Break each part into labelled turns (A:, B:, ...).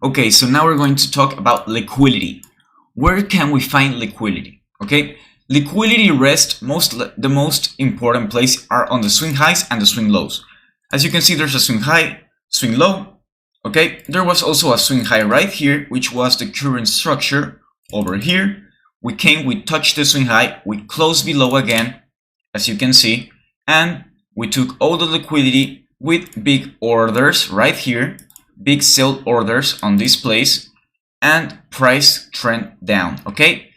A: Okay, so now we're going to talk about liquidity. Where can we find liquidity? Okay, liquidity rests the most important place are on the swing highs and the swing lows. As you can see, there's a swing high, swing low. Okay, there was also a swing high right here, which was the current structure over here. We touched the swing high, we closed below again, as you can see, and we took all the liquidity with big orders right here, big sell orders on this place, and price trend down. Okay,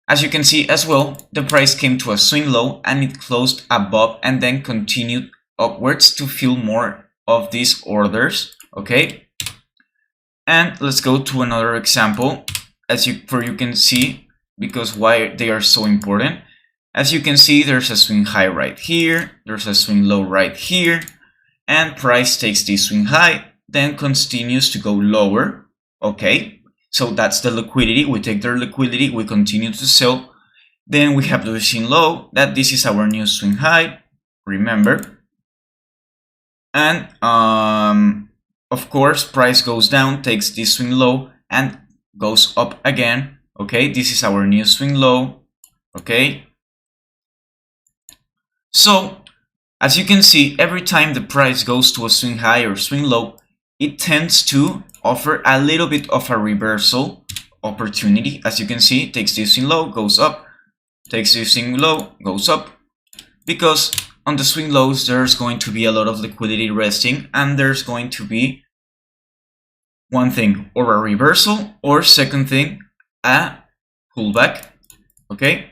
A: as you can see as well, the price came to a swing low and it closed above and then continued upwards to fill more of these orders. Okay, and let's go to another example you can see, because why they are so important. As you can see, there's a swing high right here, there's a swing low right here, and price takes this swing high, then continues to go lower. Okay, so that's the liquidity. We take their liquidity, we continue to sell. Then we have the swing low, that this is our new swing high, remember. And of course, price goes down, takes this swing low, and goes up again. Okay, this is our new swing low. Okay, so as you can see, every time the price goes to a swing high or swing low, it tends to offer a little bit of a reversal opportunity. As you can see, it takes this swing low, goes up, takes this swing low, goes up, because on the swing lows there's going to be a lot of liquidity resting, and there's going to be one thing, or a reversal, or second thing, a pullback. Okay,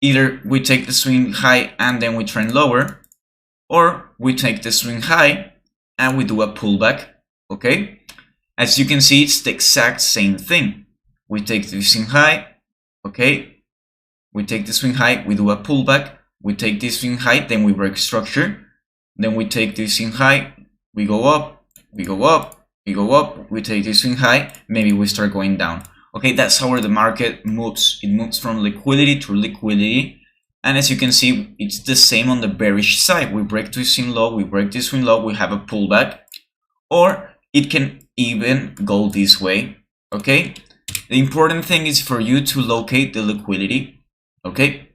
A: either we take the swing high and then we trend lower, or we take the swing high and we do a pullback. Okay, as you can see, it's the exact same thing. We take the swing high, okay, we take the swing high, we do a pullback, we take this swing high, then we break structure, then we take this swing high, we go up, we go up, we go up, we take this swing high, maybe we start going down. Okay, that's how the market moves. It moves from liquidity to liquidity. And as you can see, it's the same on the bearish side. We break this swing low, we break this swing low, we have a pullback, or it can even go this way. Okay, the important thing is for you to locate the liquidity. Okay,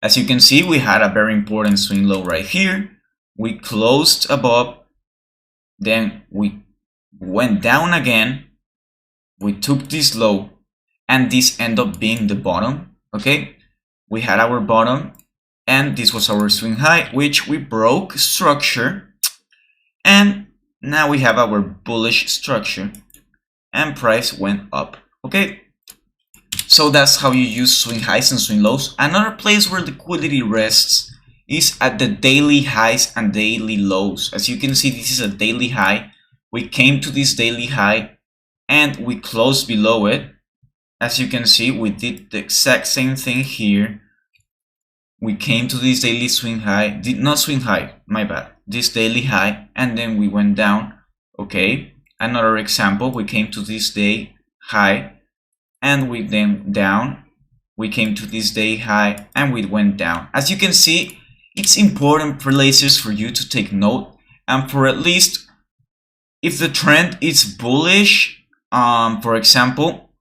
A: as you can see, we had a very important swing low right here. We closed above, then we went down again. We took this low, and this ended up being the bottom. Okay, we had our bottom, and this was our swing high, which we broke structure, and now we have our bullish structure, and price went up. Okay, so that's how you use swing highs and swing lows. Another place where liquidity rests is at the daily highs and daily lows. As you can see, this is a daily high. We came to this daily high and we closed below it. As you can see, we did the exact same thing here. We came to this daily swing high, not swing high, my bad, this daily high, and then we went down. Okay, another example, we came to this day high and we then down. We came to this day high and we went down. As you can see, it's important places for you to take note, and for at least if the trend is bullish, for example,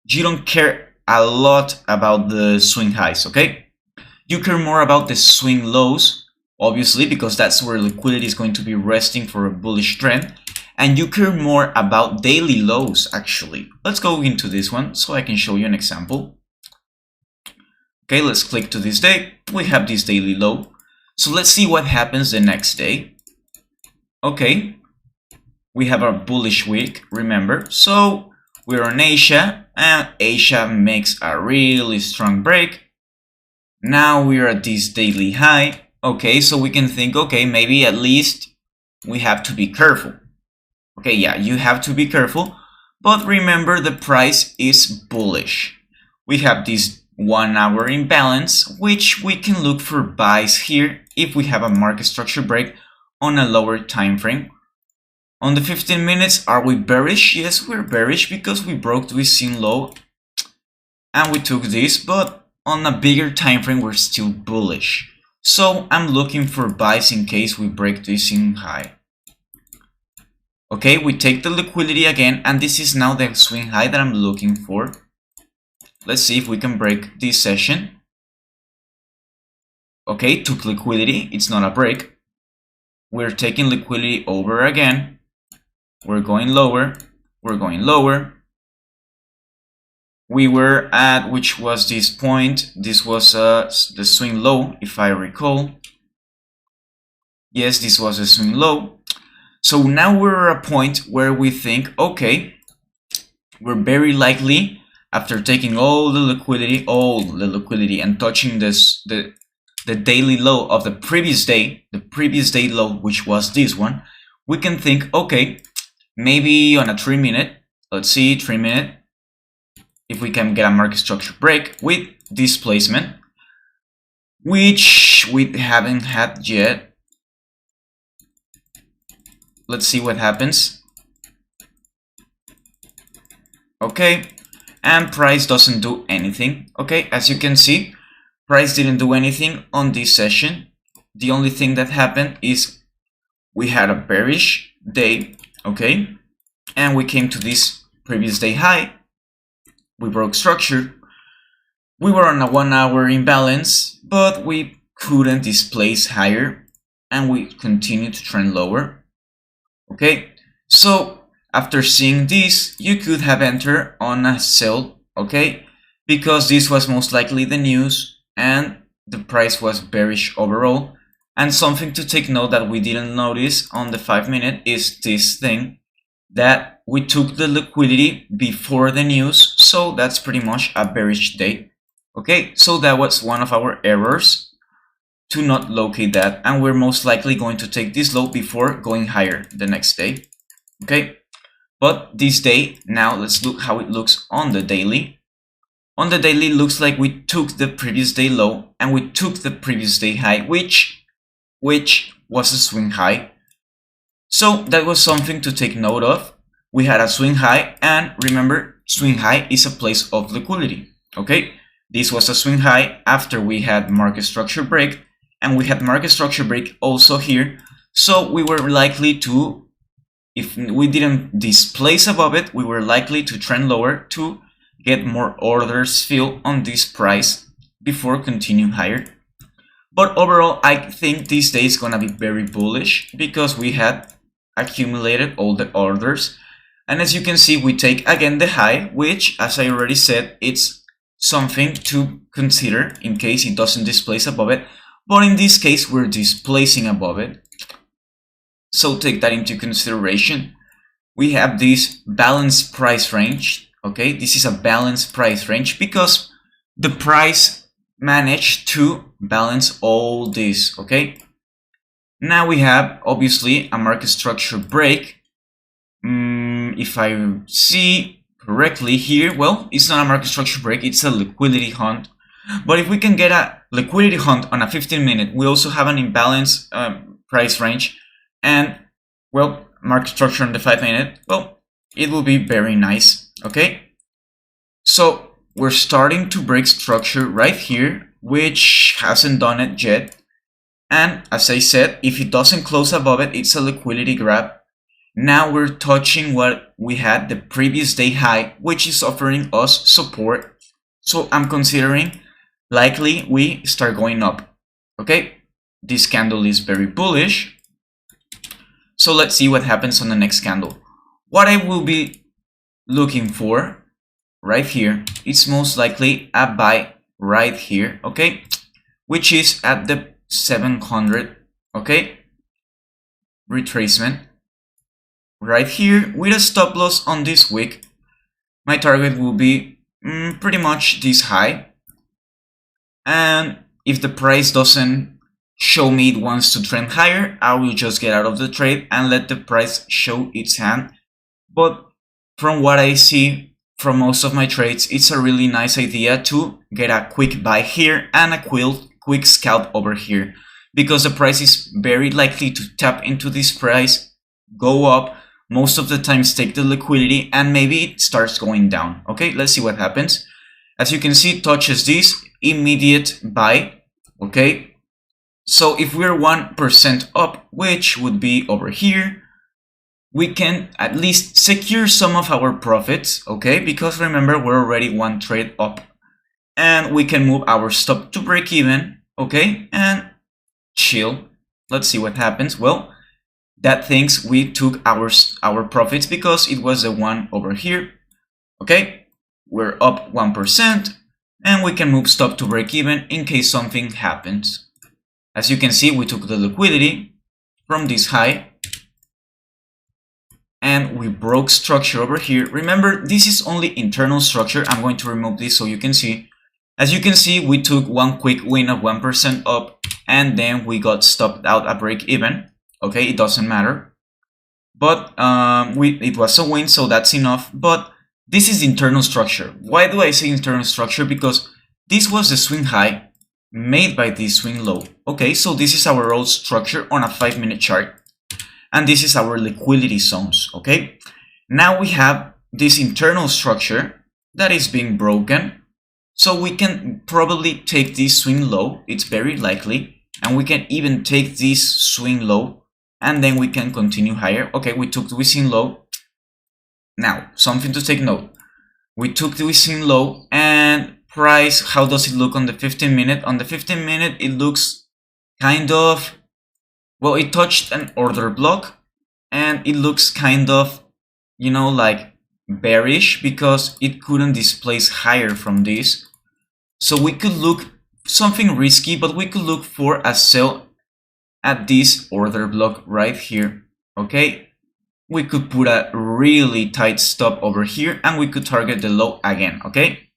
A: you don't care a lot about the swing highs. Okay, you care more about the swing lows, obviously, because that's where liquidity is going to be resting for a bullish trend, and you care more about daily lows. Actually, let's go into this one so I can show you an example. Okay, let's click to this day. We have this daily low, so let's see what happens the next day. Okay, we have our bullish week, remember, so we're on Asia, and Asia makes a really strong break. Now we're at this daily high. Okay, so we can think, okay, maybe at least we have to be careful. Okay, yeah, you have to be careful, but remember, the price is bullish. We have this 1 hour imbalance, which we can look for buys here if we have a market structure break on a lower time frame. On the 15 minutes, are we bearish? Yes, we're bearish because we broke this swing low and we took this, but on a bigger time frame, we're still bullish. So I'm looking for buys in case we break this swing high. Okay, we take the liquidity again, and this is now the swing high that I'm looking for. Let's see if we can break this session. Okay, took liquidity, it's not a break. We're taking liquidity over again. We're going lower, we're going lower. We were at, which was this point, this was the swing low, if I recall. Yes, this was a swing low. So now we're at a point where we think, okay, we're very likely, after taking all the liquidity and touching this the daily low of the previous day low, which was this one, we can think, okay, maybe on a 3-minute, let's see, 3-minute, if we can get a market structure break with displacement, which we haven't had yet. Let's see what happens. Okay, and price doesn't do anything. Okay, as you can see, price didn't do anything on this session. The only thing that happened is we had a bearish day, okay, and we came to this previous day high. We broke structure. We were on a 1-hour imbalance, but we couldn't displace higher, and we continued to trend lower. Okay, so after seeing this, you could have entered on a sell, okay, because this was most likely the news and the price was bearish overall. And something to take note that we didn't notice on the 5-minute is this thing, that we took the liquidity before the news, so that's pretty much a bearish day. Okay, so that was one of our errors, to not locate that, and we're most likely going to take this low before going higher the next day. Okay, but this day, now let's look how it looks on the daily. On the daily, it looks like we took the previous day low and we took the previous day high, which was a swing high. So that was something to take note of. We had a swing high, and remember, swing high is a place of liquidity. Okay, this was a swing high after we had market structure break, and we had market structure break also here. So we were likely to, if we didn't displace above it, we were likely to trend lower to get more orders filled on this price before continuing higher. But overall, I think this day is gonna be very bullish because we had accumulated all the orders. And as you can see, we take again the high, which, as I already said, it's something to consider in case it doesn't displace above it. But in this case, we're displacing above it. So take that into consideration. We have this balanced price range. Okay, this is a balanced price range because the price managed to balance all this. Okay, now we have obviously a market structure break. If I see correctly here, well, it's not a market structure break, it's a liquidity hunt. But if we can get a liquidity hunt on a 15-minute, we also have an imbalance price range, and well, market structure on the 5-minute, well, it will be very nice. Okay, so we're starting to break structure right here, which hasn't done it yet. And as I said, if it doesn't close above it, it's a liquidity grab. Now we're touching what we had the previous day high, which is offering us support. So I'm considering likely we start going up. Okay, this candle is very bullish. So let's see what happens on the next candle. What I will be looking for right here, it's most likely a buy right here, okay, which is at the 700, okay, retracement right here with a stop loss on this wick. My target will be pretty much this high, and if the price doesn't show me it wants to trend higher, I will just get out of the trade and let the price show its hand. But from what I see from most of my trades, it's a really nice idea to get a quick buy here and a quick scalp over here, because the price is very likely to tap into this price, go up, most of the times take the liquidity, and maybe it starts going down. Okay, let's see what happens. As you can see, it touches this, immediate buy. Okay, so if we're 1% up, which would be over here, we can at least secure some of our profits, okay? Because remember, we're already one trade up, and we can move our stop to break even, okay? And chill. Let's see what happens. Well, that thinks we took our profits because it was the one over here, okay? We're up 1%, and we can move stop to break even in case something happens. As you can see, we took the liquidity from this high, and we broke structure over here. Remember, this is only internal structure. I'm going to remove this so you can see. As you can see, we took one quick win of 1% up, and then we got stopped out at break even. Okay, it doesn't matter. But it was a win, so that's enough. But this is internal structure. Why do I say internal structure? Because this was the swing high made by this swing low. Okay, so this is our old structure on a 5-minute chart. And this is our liquidity zones, okay? Now we have this internal structure that is being broken. So we can probably take this swing low, it's very likely. And we can even take this swing low, and then we can continue higher. Okay, we took the swing low. Now, something to take note. We took the swing low, and price, how does it look on the 15-minute? On the 15-minute, it looks kind of... Well, it touched an order block, and it looks kind of, you know, like bearish because it couldn't displace higher from this. So we could look something risky, but we could look for a sell at this order block right here, okay? We could put a really tight stop over here, and we could target the low again, okay?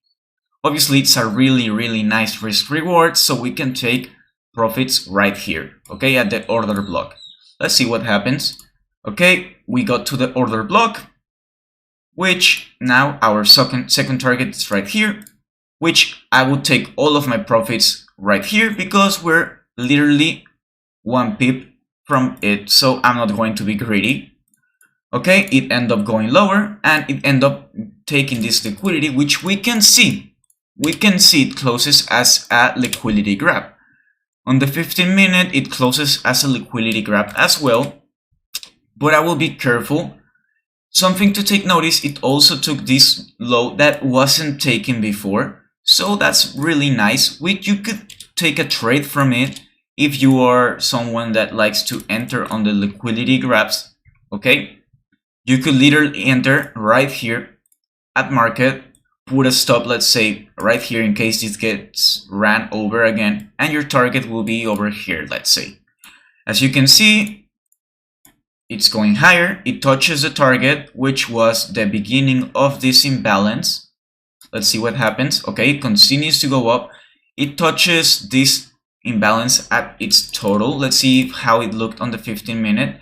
A: Obviously, it's a really nice risk reward, so we can take profits right here, okay, at the order block. Let's see what happens. Okay, we got to the order block, which now our second target is right here, which I would take all of my profits right here because we're literally 1 pip from it, so I'm not going to be greedy. Okay, it ended up going lower, and it ended up taking this liquidity, which we can see. We can see it closes as a liquidity grab. On the 15-minute, it closes as a liquidity grab as well, but I will be careful. Something to take notice, it also took this low that wasn't taken before, so that's really nice. You could take a trade from it if you are someone that likes to enter on the liquidity grabs, okay? You could literally enter right here at market, put a stop, let's say right here in case this gets ran over again, and your target will be over here, let's say. As you can see, it's going higher. It touches the target, which was the beginning of this imbalance. Let's see what happens. Okay, it continues to go up. It touches this imbalance at its total. Let's see how it looked on the 15-minute.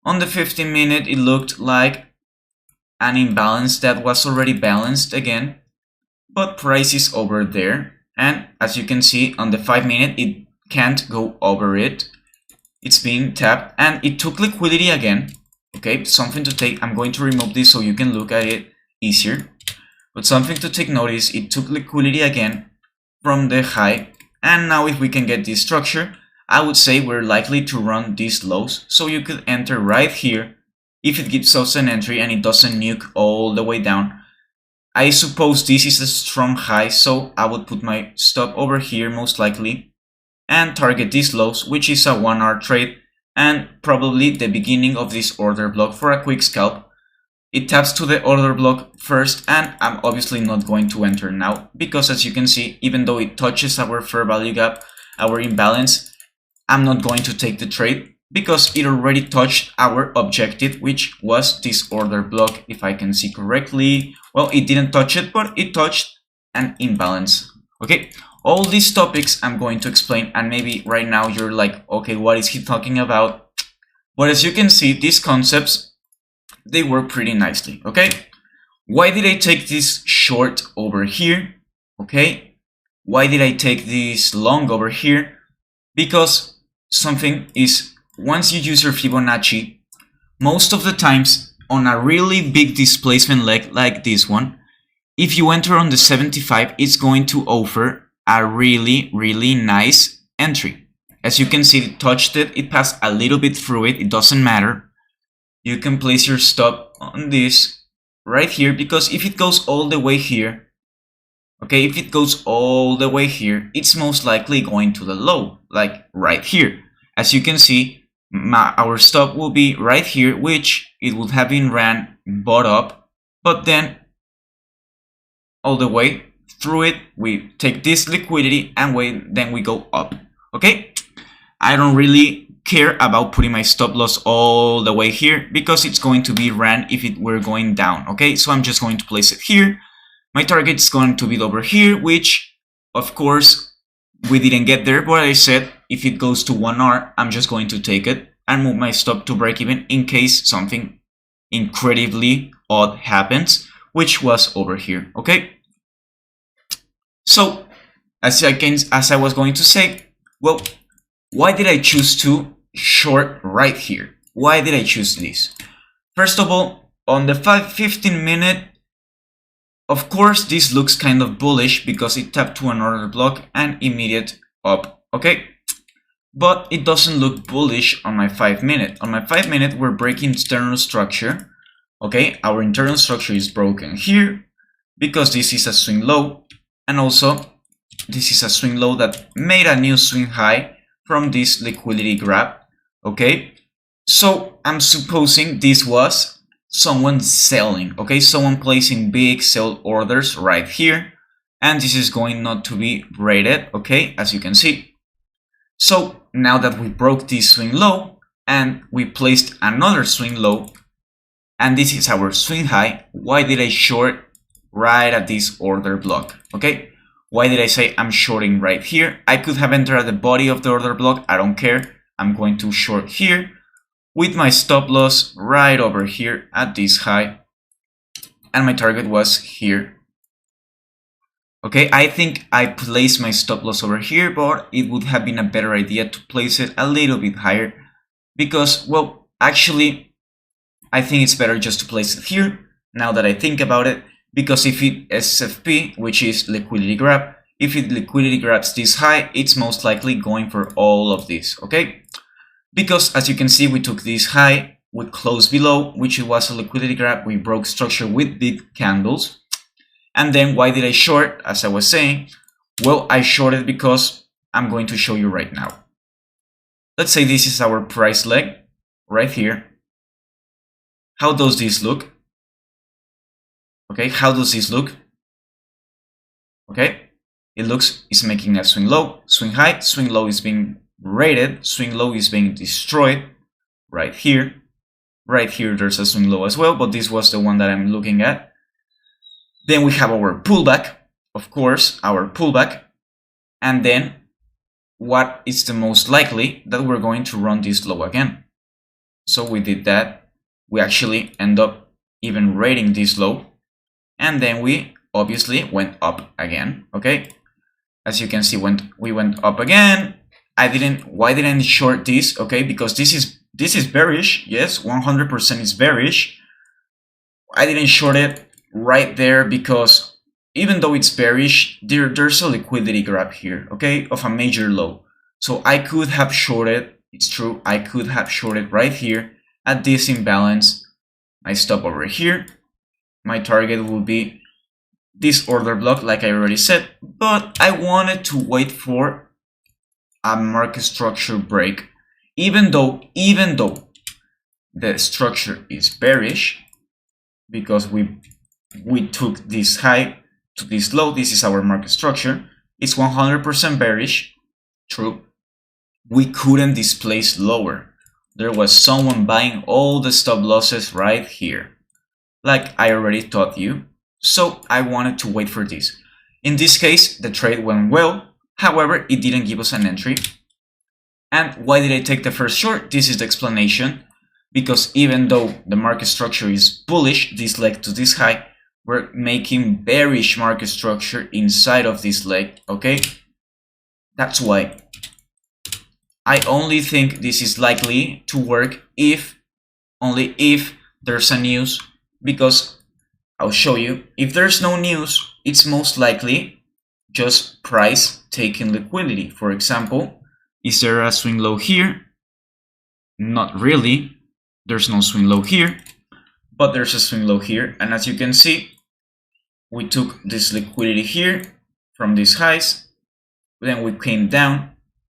A: On the 15-minute, it looked like an imbalance that was already balanced again, but price is over there. And as you can see on the 5-minute, it can't go over it. It's being tapped, and it took liquidity again. Okay, something to take. I'm going to remove this so you can look at it easier. But something to take notice, it took liquidity again from the high. And now if we can get this structure, I would say we're likely to run these lows. So you could enter right here if it gives us an entry and it doesn't nuke all the way down. I suppose this is a strong high, so I would put my stop over here most likely and target these lows, which is a 1-hour trade and probably the beginning of this order block for a quick scalp. It taps to the order block first, and I'm obviously not going to enter now because, as you can see, even though it touches our fair value gap, our imbalance, I'm not going to take the trade because it already touched our objective, which was this order block, if I can see correctly. Well, it didn't touch it, but it touched an imbalance. Okay, all these topics I'm going to explain, and maybe right now you're like, okay, what is he talking about? But as you can see, these concepts, they work pretty nicely, okay? Why did I take this short over here, okay? Why did I take this long over here? Because something is, once you use your Fibonacci, most of the times on a really big displacement leg like this one, if you enter on the 75, it's going to offer a really nice entry. As you can see, it touched it, it passed a little bit through it, it doesn't matter. you can place your stop on this right here, because if it goes all the way here, okay, if it goes all the way here, it's most likely going to the low, like right here. As you can see, our stop will be right here, which it would have been ran bought up, but then all the way through it, we take this liquidity and then we go up, okay? I don't really care about putting my stop loss all the way here because it's going to be ran if it were going down, okay? So I'm just going to place it here. My target is going to be over here, which of course we didn't get there, but I said if it goes to 1R, I'm just going to take it and move my stop to break even in case something incredibly odd happens, which was over here, okay? So as I was going to say, well, why did I choose to short right here? Why did I choose this? First of all, on the 15 minute, of course, this looks kind of bullish because it tapped to an order block and immediate up, okay? But it doesn't look bullish on my 5 minute. On my 5 minute, we're breaking internal structure, okay? Our internal structure is broken here because this is a swing low, and also this is a swing low that made a new swing high from this liquidity grab, okay? So I'm supposing this was someone selling, okay? Someone placing big sell orders right here, and this is going not to be rated, okay? As you can see. So now that we broke this swing low and we placed another swing low, and this is our swing high, why did I short right at this order block, okay? Why did I say I'm shorting right here? I could have entered at the body of the order block. I don't care. I'm going to short here with my stop loss right over here at this high. And my target was here. Okay, I think I placed my stop loss over here, but it would have been a better idea to place it a little bit higher because, well, actually, I think it's better just to place it here now that I think about it. Because if it SFP, which is liquidity grab, if it liquidity grabs this high, it's most likely going for all of this, okay? Because as you can see, we took this high, we closed below, which was a liquidity grab, we broke structure with big candles. And then why did I short? As I was saying, well, I shorted because I'm going to show you right now. Let's say this is our price leg right here. How does this look? Okay, how does this look? Okay, it looks it's making a swing low, swing high, swing low is being rated, swing low is being destroyed right here. Right here there's a swing low as well, but this was the one that I'm looking at. Then we have our pullback, of course, our pullback, and then what is the most likely that we're going to run this low again. So we did that. We actually end up even rating this low. And then we obviously went up again, okay? As you can see, we went up again. Why didn't I short this? Okay, because this is bearish. Yes, 100% is bearish. I didn't short it right there because even though it's bearish, there's a liquidity grab here, okay, of a major low. So I could have shorted, it's true, I could have shorted right here at this imbalance. I stop over here. My target will be this order block, like I already said, but I wanted to wait for a market structure break, even though the structure is bearish, because we took this high to this low. This is our market structure. It's 100% bearish, true. We couldn't displace lower. There was someone buying all the stop losses right here, like I already taught you, so I wanted to wait for this. In this case, the trade went well, however, it didn't give us an entry. And why did I take the first short? This is the explanation, because even though the market structure is bullish, this leg to this high, we're making bearish market structure inside of this leg, okay? That's why I only think this is likely to work only if there's a news, because I'll show you, if there's no news, it's most likely just price taking liquidity. For example, is there a swing low here? Not really. There's no swing low here, but there's a swing low here. And as you can see, we took this liquidity here from these highs, then we came down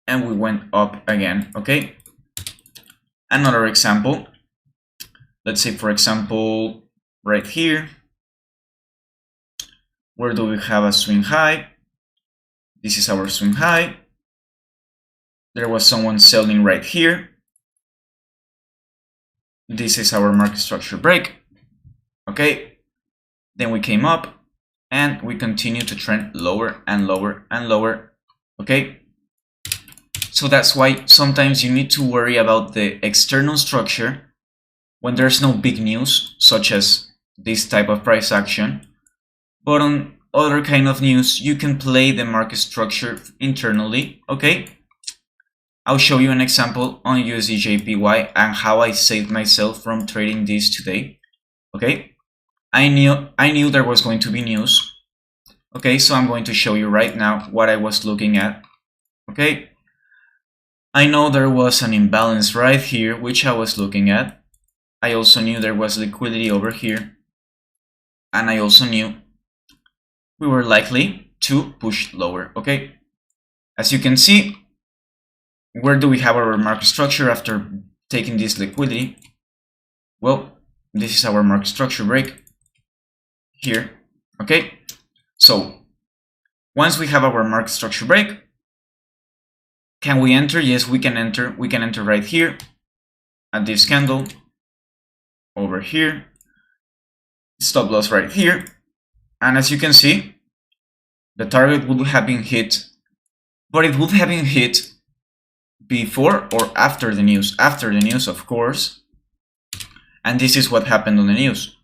A: and we went up again, okay? Another example, let's say for example, right here, where do we have a swing high? This is our swing high. There was someone selling right here. This is our market structure break, okay? Then we came up and we continue to trend lower and lower and lower, okay? So that's why sometimes you need to worry about the external structure when there's no big news, such as this type of price action. But on other kind of news, you can play the market structure internally, okay? I'll show you an example on USDJPY and how I saved myself from trading this today, okay? I knew there was going to be news, okay? So I'm going to show you right now what I was looking at, okay? I know there was an imbalance right here, which I was looking at. I also knew there was liquidity over here. And I also knew we were likely to push lower, okay? As you can see, where do we have our market structure after taking this liquidity? Well, this is our market structure break here, okay? So once we have our market structure break, can we enter? Yes, we can enter. We can enter right here at this candle over here. Stop loss right here. And as you can see, the target would have been hit, but it would have been hit before or after the news. After the news, of course. And this is what happened on the news.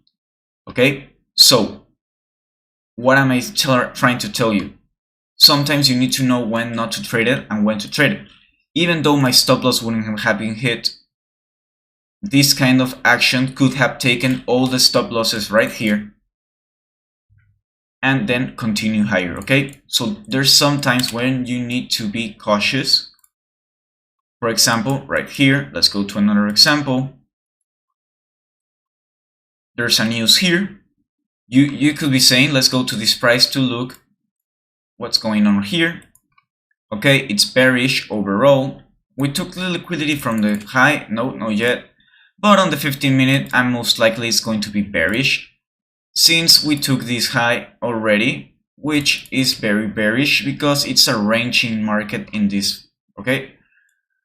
A: Okay? So, what am I trying to tell you? Sometimes you need to know when not to trade it and when to trade it. Even though my stop loss wouldn't have been hit, this kind of action could have taken all the stop losses right here and then continue higher, okay? So there's sometimes when you need to be cautious. For example, right here, let's go to another example. There's a news here. You could be saying, let's go to this price to look what's going on here. Okay, it's bearish overall. We took the liquidity from the high, no, not yet. But on the 15-minute, and most likely it's going to be bearish, since we took this high already, which is very bearish because it's a ranging market in this, okay?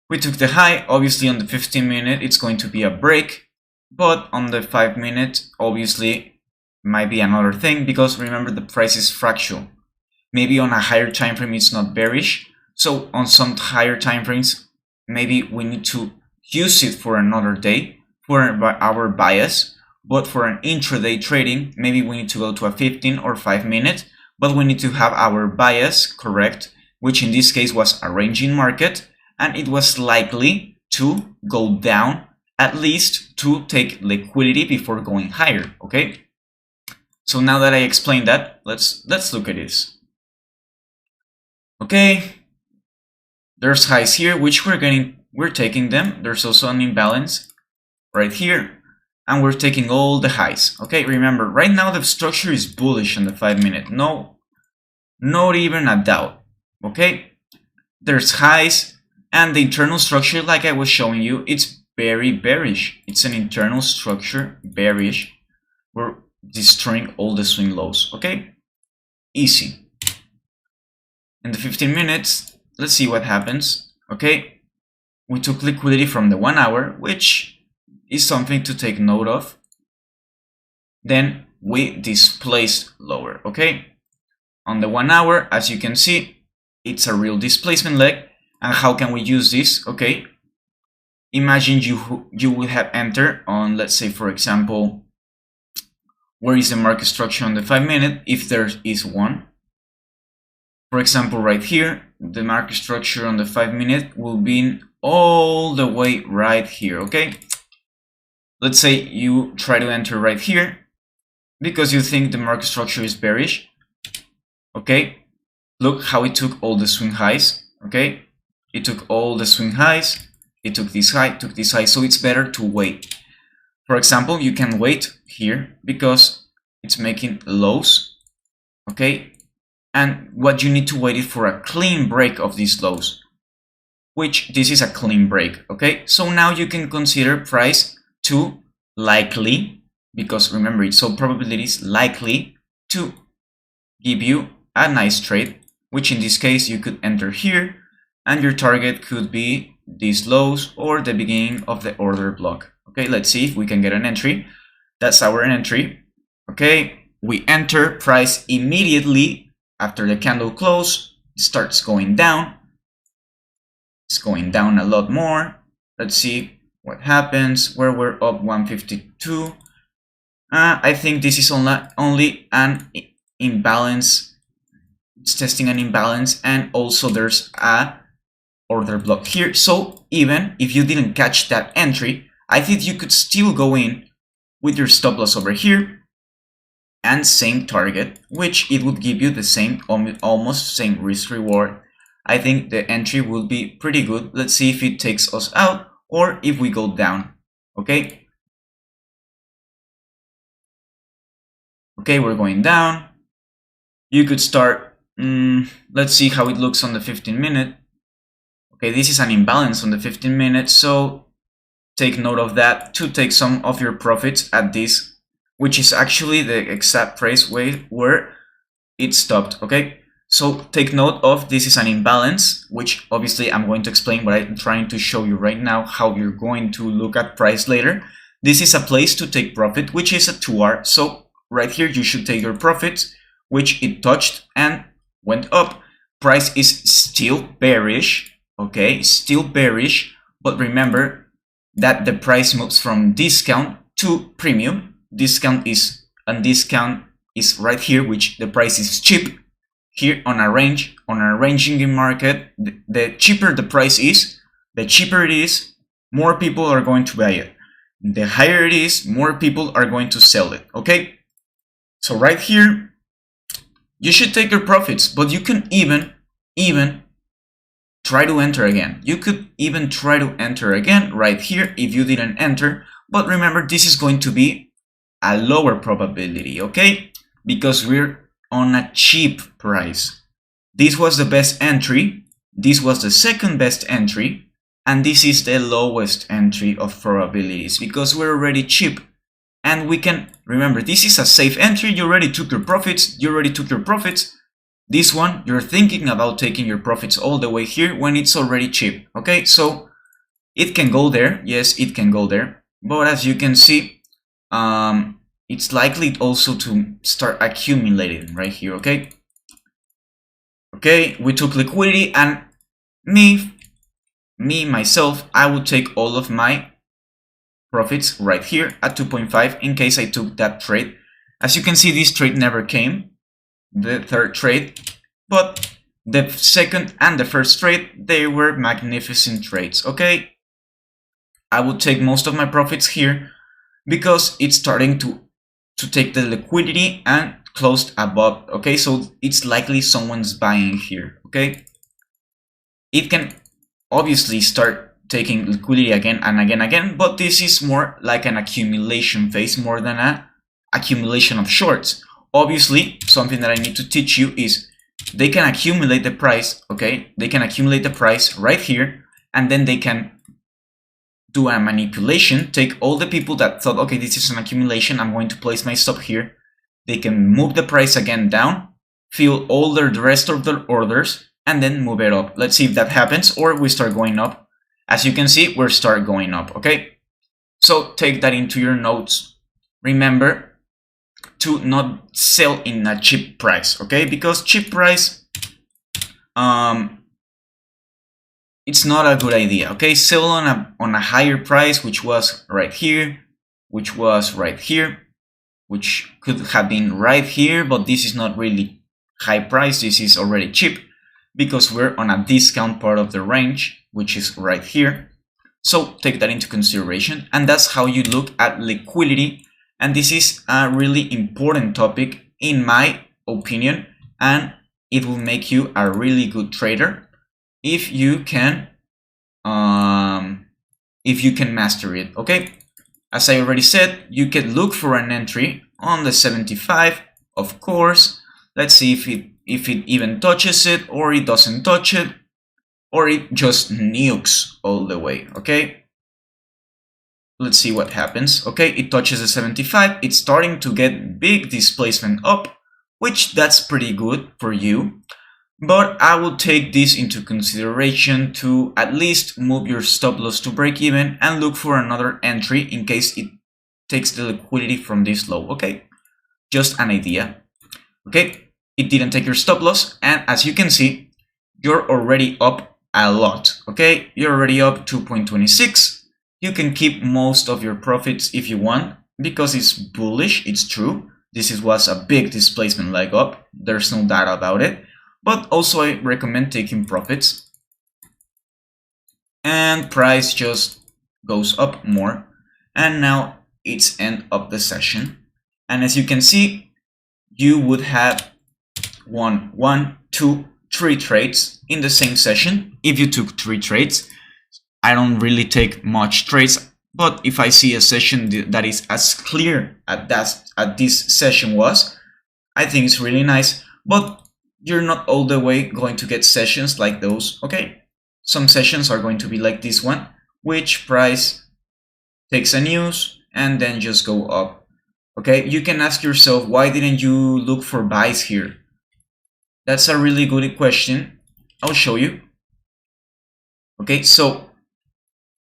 A: We took the high, obviously on the 15-minute, it's going to be a break, but on the 5-minute, obviously, might be another thing because remember the price is fractional. Maybe on a higher time frame it's not bearish, so on some higher time frames, maybe we need to use it for another day for our bias, but for an intraday trading, maybe we need to go to a 15 or 5-minute, but we need to have our bias correct, which in this case was a ranging market, and it was likely to go down at least to take liquidity before going higher, okay? So now that I explained that, let's look at this. Okay, there's highs here, which we're taking them. There's also an imbalance right here, and we're taking all the highs. Okay, remember, right now the structure is bullish on the 5-minute. No, not even a doubt. Okay, there's highs, and the internal structure, like I was showing you, it's very bearish. It's an internal structure, bearish. We're destroying all the swing lows. Okay, easy. In the 15 minutes, let's see what happens. Okay, we took liquidity from the 1 hour, which is something to take note of. Then we displaced lower, okay? On the 1 hour, as you can see, it's a real displacement leg. And how can we use this? Okay, imagine you will have entered on, let's say, for example, where is the market structure on the 5-minute, if there is one. For example, right here, the market structure on the 5-minute will be all the way right here, okay? Let's say you try to enter right here because you think the market structure is bearish, okay? Look how it took all the swing highs, okay? It took all the swing highs, it took this high, so it's better to wait. For example, you can wait here because it's making lows, okay? And what you need to wait is for a clean break of these lows, which this is a clean break, okay? So now you can consider price to likely, because remember it's so probability is likely to give you a nice trade, which in this case you could enter here, and your target could be these lows or the beginning of the order block. Okay, let's see if we can get an entry. That's our entry. Okay, we enter, price immediately after the candle close starts going down. It's going down a lot more. Let's see what happens where we're up 152. I think this is only an imbalance. It's testing an imbalance, and also there's a order block here. So even if you didn't catch that entry, I think you could still go in with your stop loss over here and same target, which it would give you the same, almost same risk reward. I think the entry will be pretty good. Let's see if it takes us out or if we go down. Okay. Okay, we're going down. You could start, let's see how it looks on the 15-minute. Okay, this is an imbalance on the 15-minute, so take note of that to take some of your profits at this, which is actually the exact price where it stopped, okay? So take note of this is an imbalance, which obviously I'm going to explain, but I'm trying to show you right now how you're going to look at price later. This is a place to take profit, which is a 2R. So right here, you should take your profits, which it touched and went up. Price is still bearish, okay? Still bearish, but remember that the price moves from discount to premium. Discount is right here, which the price is cheap. Here on a ranging market, the cheaper the price is, the cheaper it is, more people are going to buy it. The higher it is, more people are going to sell it, okay? So right here, you should take your profits, but you can even try to enter again. You could even try to enter again right here if you didn't enter, but remember this is going to be a lower probability, okay? Because we're on a cheap price. This was the best entry, this was the second best entry, and this is the lowest entry of probabilities because we're already cheap. And we can, remember, this is a safe entry, you already took your profits, This one, you're thinking about taking your profits all the way here when it's already cheap, okay? So it can go there, yes, it can go there, but as you can see, it's likely also to start accumulating right here, okay? Okay, we took liquidity, and myself, I would take all of my profits right here at 2.5 in case I took that trade. As you can see, this trade never came, the third trade, but the second and the first trade, they were magnificent trades, okay? I would take most of my profits here because it's starting to take the liquidity and closed above, okay? So it's likely someone's buying here, okay? It can obviously start taking liquidity again and again, but this is more like an accumulation phase more than an accumulation of shorts. Obviously, something that I need to teach you is they can accumulate the price, okay? They can accumulate the price right here, and then they can do a manipulation, take all the people that thought, okay, this is an accumulation, I'm going to place my stop here. They can move the price again down, fill all the rest of the orders, and then move it up. Let's see if that happens, or we start going up. As you can see, we're start going up, okay? So take that into your notes. Remember to not sell in a cheap price, okay? Because cheap price, it's not a good idea, okay? Sell on a higher price, which was right here, which was right here, which could have been right here, but this is not really high price, this is already cheap because we're on a discount part of the range, which is right here. So take that into consideration, and that's how you look at liquidity. And this is a really important topic in my opinion, and it will make you a really good trader if you can master it, okay? as I already said, you can look for an entry on the 75, of course. Let's see if it even touches it, or it doesn't touch it, or it just nukes all the way, okay? Let's see what happens. Okay, it touches the 75. It's starting to get big displacement up, which that's pretty good for you. But I will take this into consideration to at least move your stop loss to break even and look for another entry in case it takes the liquidity from this low, okay? Just an idea. Okay, it didn't take your stop loss, and as you can see, you're already up a lot, okay? You're already up 2.26. You can keep most of your profits if you want, because it's bullish, it's true. This was a big displacement leg up, there's no doubt about it. But also I recommend taking profits. And price just goes up more. And now it's end of the session. And as you can see, you would have one, two, three trades in the same session. If you took 3 trades, I don't really take much trades, but if I see a session that is as clear as this session was, I think it's really nice. But you're not all the way going to get sessions like those, okay? Some sessions are going to be like this one, which price takes a news and then just go up, okay? You can ask yourself, why didn't you look for buys here? That's a really good question. I'll show you. Okay, so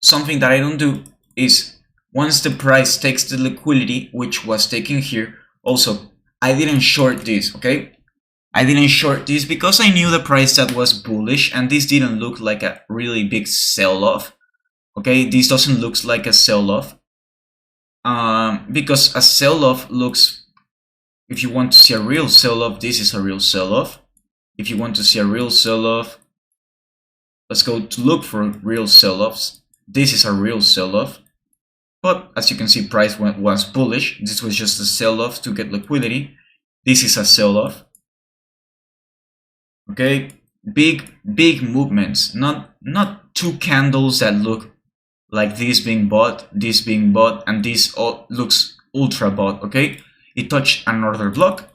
A: something that I don't do is once the price takes the liquidity, which was taken here, also, I didn't short this, okay? I didn't short this because I knew the price that was bullish, and this didn't look like a really big sell-off. Okay, this doesn't look like a sell-off. Because a sell-off looks, if you want to see a real sell-off, this is a real sell-off. If you want to see a real sell-off, let's go to look for real sell-offs. This is a real sell-off. But as you can see, price was bullish. This was just a sell-off to get liquidity. This is a sell-off. Okay, big movements, not 2 candles that look like this being bought, and this all looks ultra bought, okay? It touched another block,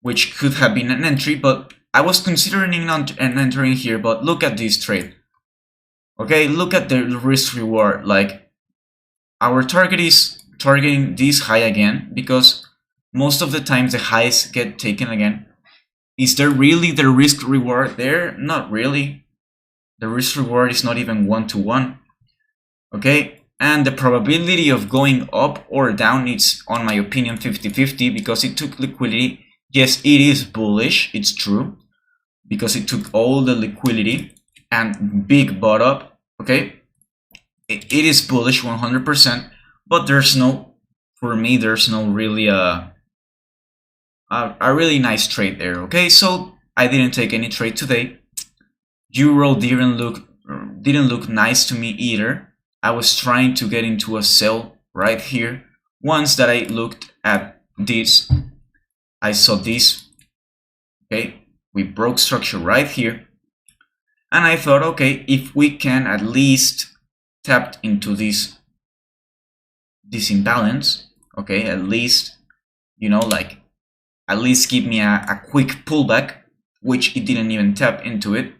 A: which could have been an entry, but I was considering an entering here, but look at this trade. Okay, look at the risk reward. Like, our target is targeting this high again, because most of the times the highs get taken again. Is there really the risk reward there? Not really. The risk reward is not even 1-to-1. Okay, and the probability of going up or down is, on my opinion, 50-50, because it took liquidity. Yes, it is bullish, it's true, because it took all the liquidity and big bought up. Okay, it is bullish 100%, but there's no, for me, there's no really a really nice trade there. Okay, so I didn't take any trade today. Euro didn't look nice to me either. I was trying to get into a sell right here. Once that I looked at this, I saw this. Okay, we broke structure right here, and I thought, okay, if we can at least tap into this imbalance, okay, at least, you know, like, at least give me a quick pullback, which it didn't even tap into it.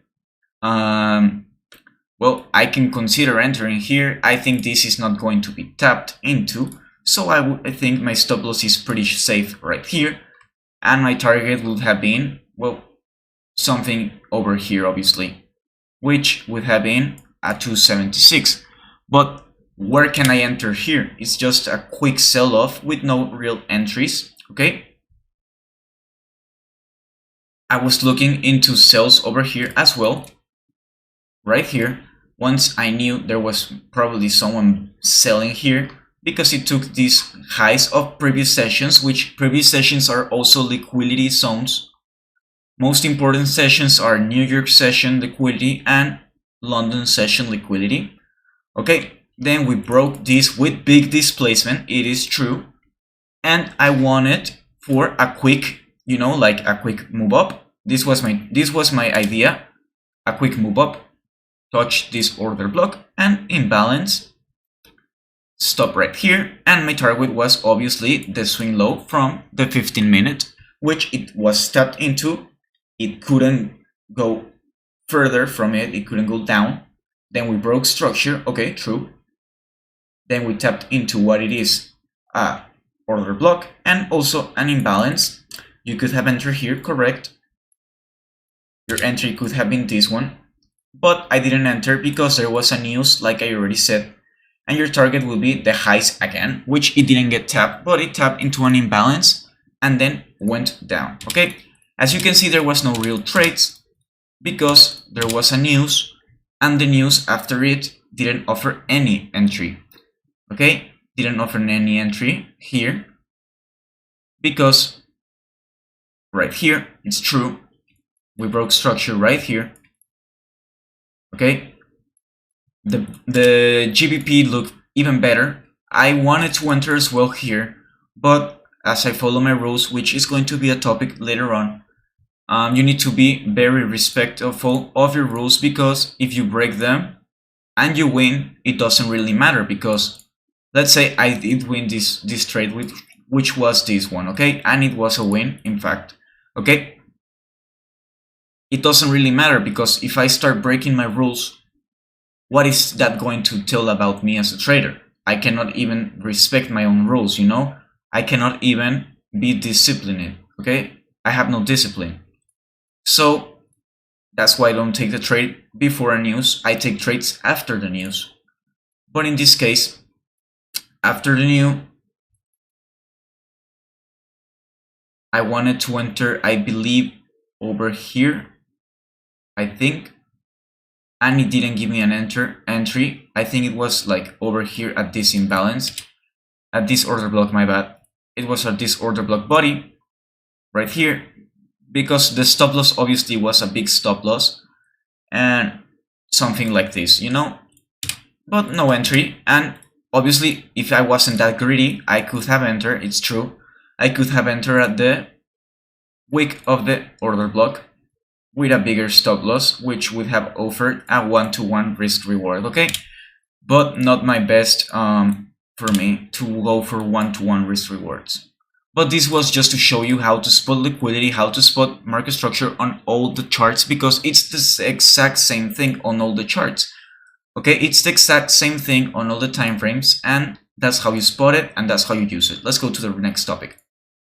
A: Well, I can consider entering here. I think this is not going to be tapped into, so I think my stop loss is pretty safe right here, and my target would have been, well, something over here, obviously, which would have been at 276. But where can I enter here? It's just a quick sell-off with no real entries, okay? I was looking into sells over here as well, right here, once I knew there was probably someone selling here, because it took these highs of previous sessions, which previous sessions are also liquidity zones. Most important sessions are New York session liquidity and London session liquidity. Okay, then we broke this with big displacement, it is true, and I wanted for a quick, you know, like a quick move up. This was my idea, a quick move up, touch this order block and imbalance, stop right here, and my target was obviously the swing low from the 15-minute, which it was tapped into. It couldn't go further from it, it couldn't go down. Then we broke structure, okay, true. Then we tapped into what it is, order block, and also an imbalance. You could have entered here, correct. Your entry could have been this one, but I didn't enter because there was a news, like I already said, and your target will be the highs again, which it didn't get tapped, but it tapped into an imbalance and then went down, okay? As you can see, there was no real trades because there was a news, and the news after it didn't offer any entry, okay? Didn't offer any entry here because right here, it's true, we broke structure right here, okay? The GBP looked even better. I wanted to enter as well here, but as I follow my rules, which is going to be a topic later on, you need to be very respectful of your rules, because if you break them and you win, it doesn't really matter, because let's say I did win this trade, which was this one, okay, and it was a win, in fact, okay. It doesn't really matter, because if I start breaking my rules, what is that going to tell about me as a trader? I cannot even respect my own rules, you know? I cannot even be disciplined, okay? I have no discipline. So that's why I don't take the trade before a news. I take trades after the news. But in this case, after the news, I wanted to enter, I believe, over here, I think. And it didn't give me an entry. I think it was like over here at this imbalance, at this order block, my bad. It was at this order block body right here, because the stop loss obviously was a big stop loss, and something like this, you know, but no entry. And obviously, if I wasn't that greedy, I could have entered, it's true, I could have entered at the wick of the order block with a bigger stop loss, which would have offered a 1-to-1 risk reward, okay? But not my best for me to go for 1-to-1 risk rewards. But this was just to show you how to spot liquidity, how to spot market structure on all the charts, because it's the exact same thing on all the charts, okay? It's the exact same thing on all the time frames, and that's how you spot it, and that's how you use it. Let's go to the next topic.